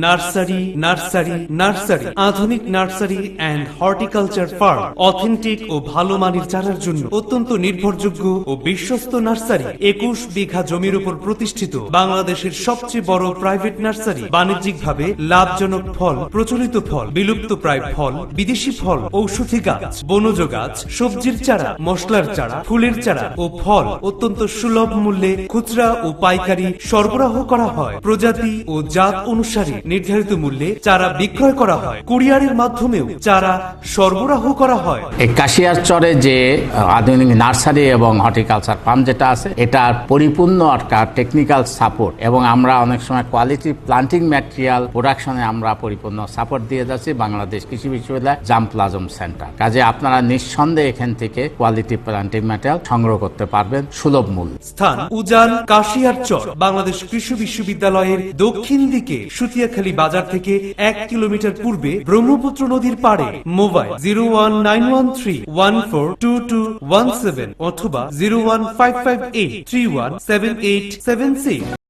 Nursery nursery nursery আধুনিক nursery and horticulture farm authentic ও ভালো মানের চারার জন্য অত্যন্ত নির্ভরযোগ্য ও বিশ্বস্ত নার্সারি 21 বিঘা জমির উপর প্রতিষ্ঠিত বাংলাদেশের সবচেয়ে বড় প্রাইভেট নার্সারি বাণিজ্যিকভাবে লাভজনক ফল প্রচলিত ফল বিলুপ্ত প্রায় ফল বিদেশি ফল ঔষধি গাছ বনজ গাছ সবজির চারা মশলার চারা ফুলের চারা ও ফল অত্যন্ত সুলভ মূল্যে খুচরা ও পাইকারি সরবরাহ করা হয় প্রজাতি ও জাত অনুসারে নির্ধারিত মূল্যে চারা বিক্রয় করা হয় কুরিয়ারের মাধ্যমেও চারা সরবরাহ করা হয়। এই কাশিয়ারচরে যে আধুনিক নার্সারি এবং হর্টিকালচার ফার্ম যেটা আছে এটার পরিপূর্ণ টেকনিক্যাল সাপোর্ট এবং আমরা অনেক সময় কোয়ালিটি প্লান্টিং ম্যাটেরিয়াল প্রোডাকশনে আমরা পরিপূর্ণ সাপোর্ট দিয়ে যাচ্ছি বাংলাদেশ কৃষি বিশ্ববিদ্যালয় জাম প্লাজম সেন্টার। কাজে আপনারা নিঃসন্দেহে এখান থেকে কোয়ালিটি প্লান্টিং ম্যাটেরিয়াল সংগ্রহ করতে পারবেন সুলভ মূল্যে। স্থান উজান কাশিয়ারচর বাংলাদেশ কৃষি বিশ্ববিদ্যালয়ের দক্ষিণ দিকে সুতিয়াখালী বাজার থেকে 1 কিলোমিটার পূর্বে ব্রহ্মপুত্র নদীর পাড়ে। মোবাইল 01913142217 অথবা 01558317876।